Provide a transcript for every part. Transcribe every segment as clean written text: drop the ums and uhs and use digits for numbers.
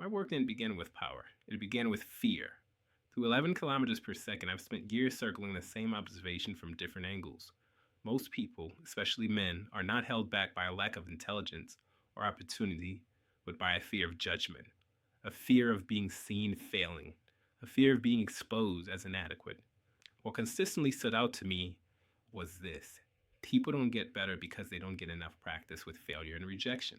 My work didn't begin with power, it began with fear. Through 11 kilometers per second, I've spent years circling the same observation from different angles. Most people, especially men, are not held back by a lack of intelligence or opportunity, but by a fear of judgment, a fear of being seen failing, a fear of being exposed as inadequate. What consistently stood out to me was this: people don't get better because they don't get enough practice with failure and rejection.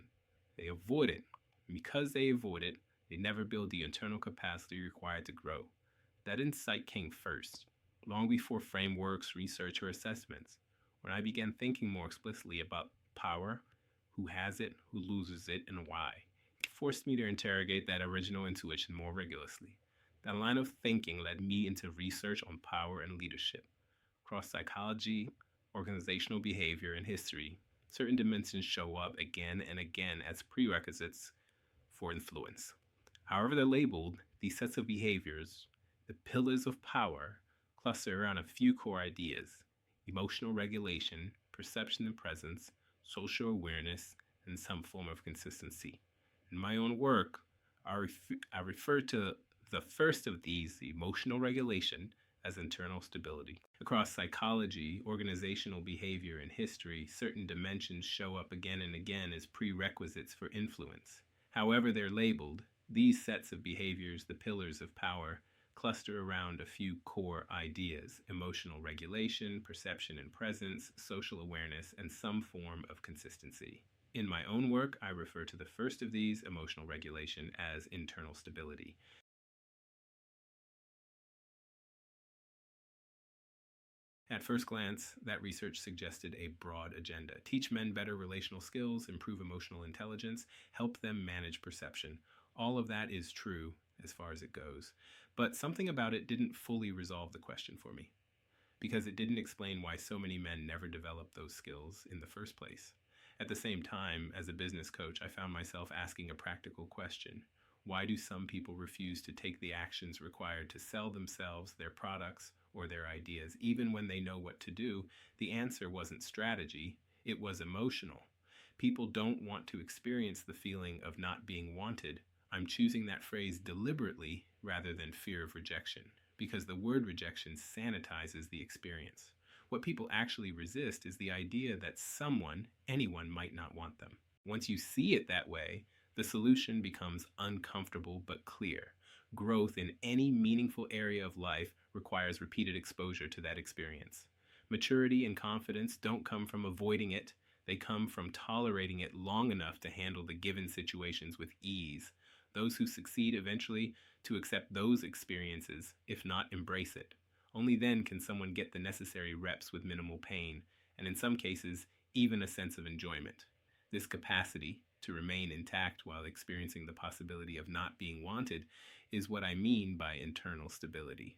They avoid it. And because they avoid it, they never build the internal capacity required to grow. That insight came first, long before frameworks, research, or assessments. When I began thinking more explicitly about power, who has it, who loses it, and why, it forced me to interrogate that original intuition more rigorously. That line of thinking led me into research on power and leadership. Across psychology, organizational behavior, and history, certain dimensions show up again and again as prerequisites for influence. However they're labeled, these sets of behaviors, the pillars of power, cluster around a few core ideas: emotional regulation, perception and presence, social awareness, and some form of consistency. In my own work, I refer to the first of these, emotional regulation, as internal stability. Across psychology, organizational behavior, and history, certain dimensions show up again and again as prerequisites for influence. However they're labeled, these sets of behaviors, the pillars of power, cluster around a few core ideas: emotional regulation, perception and presence, social awareness, and some form of consistency. In my own work, I refer to the first of these, emotional regulation, as internal stability. At first glance, that research suggested a broad agenda: teach men better relational skills, improve emotional intelligence, help them manage perception. All of that is true as far as it goes, but something about it didn't fully resolve the question for me, because it didn't explain why so many men never developed those skills in the first place. At the same time, as a business coach, I found myself asking a practical question: why do some people refuse to take the actions required to sell themselves, their products, or their ideas, even when they know what to do? The answer wasn't strategy, it was emotional. People don't want to experience the feeling of not being wanted. I'm choosing that phrase deliberately rather than fear of rejection, because the word rejection sanitizes the experience. What people actually resist is the idea that someone, anyone, might not want them. Once you see it that way, the solution becomes uncomfortable but clear. Growth in any meaningful area of life requires repeated exposure to that experience. Maturity and confidence don't come from avoiding it, they come from tolerating it long enough to handle the given situations with ease. Those who succeed eventually to accept those experiences, if not embrace it. Only then can someone get the necessary reps with minimal pain, and in some cases, even a sense of enjoyment. This capacity to remain intact while experiencing the possibility of not being wanted is what I mean by internal stability.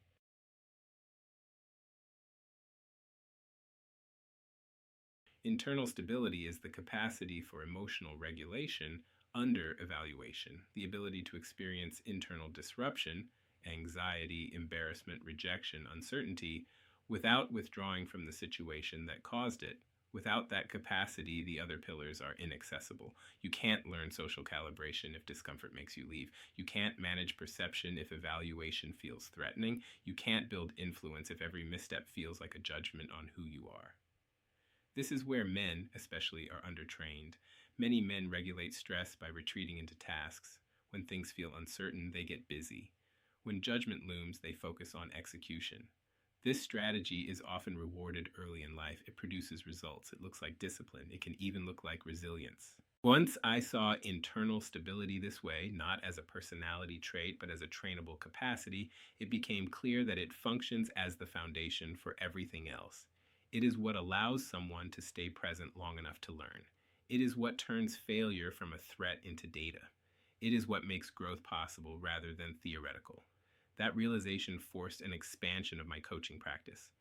Internal stability is the capacity for emotional regulation under evaluation, the ability to experience internal disruption, anxiety, embarrassment, rejection, uncertainty, without withdrawing from the situation that caused it. Without that capacity, the other pillars are inaccessible. You can't learn social calibration if discomfort makes you leave. You can't manage perception if evaluation feels threatening. You can't build influence if every misstep feels like a judgment on who you are. This is where men, especially, are undertrained. Many men regulate stress by retreating into tasks. When things feel uncertain, they get busy. When judgment looms, they focus on execution. This strategy is often rewarded early in life. It produces results. It looks like discipline. It can even look like resilience. Once I saw internal stability this way, not as a personality trait, but as a trainable capacity, it became clear that it functions as the foundation for everything else. It is what allows someone to stay present long enough to learn. It is what turns failure from a threat into data. It is what makes growth possible rather than theoretical. That realization forced an expansion of my coaching practice.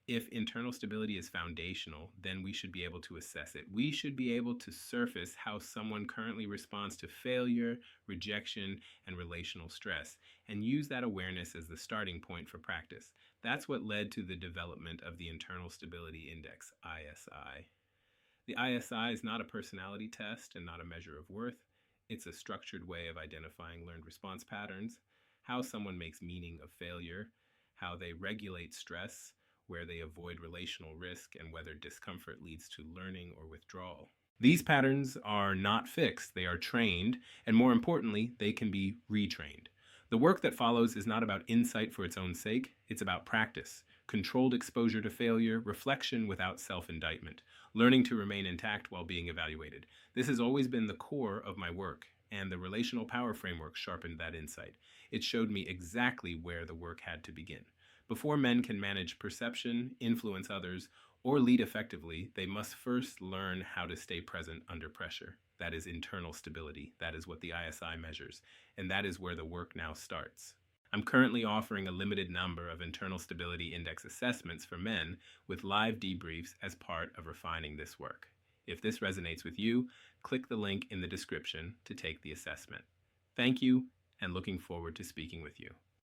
If internal stability is foundational, then we should be able to assess it. We should be able to surface how someone currently responds to failure, rejection, and relational stress, and use that awareness as the starting point for practice. That's what led to the development of the Internal Stability Index, ISI. The ISI is not a personality test and not a measure of worth. It's a structured way of identifying learned response patterns, how someone makes meaning of failure, how they regulate stress, where they avoid relational risk, and whether discomfort leads to learning or withdrawal. These patterns are not fixed, they are trained, and more importantly, they can be retrained. The work that follows is not about insight for its own sake, it's about practice, controlled exposure to failure, reflection without self indictment, learning to remain intact while being evaluated. This has always been the core of my work, and the Relational Power Framework sharpened that insight. It showed me exactly where the work had to begin. Before men can manage perception, influence others, or lead effectively, they must first learn how to stay present under pressure. That is internal stability. That is what the ISI measures. And that is where the work now starts. I'm currently offering a limited number of internal stability index assessments for men with live debriefs as part of refining this work. If this resonates with you, click the link in the description to take the assessment. Thank you, and looking forward to speaking with you.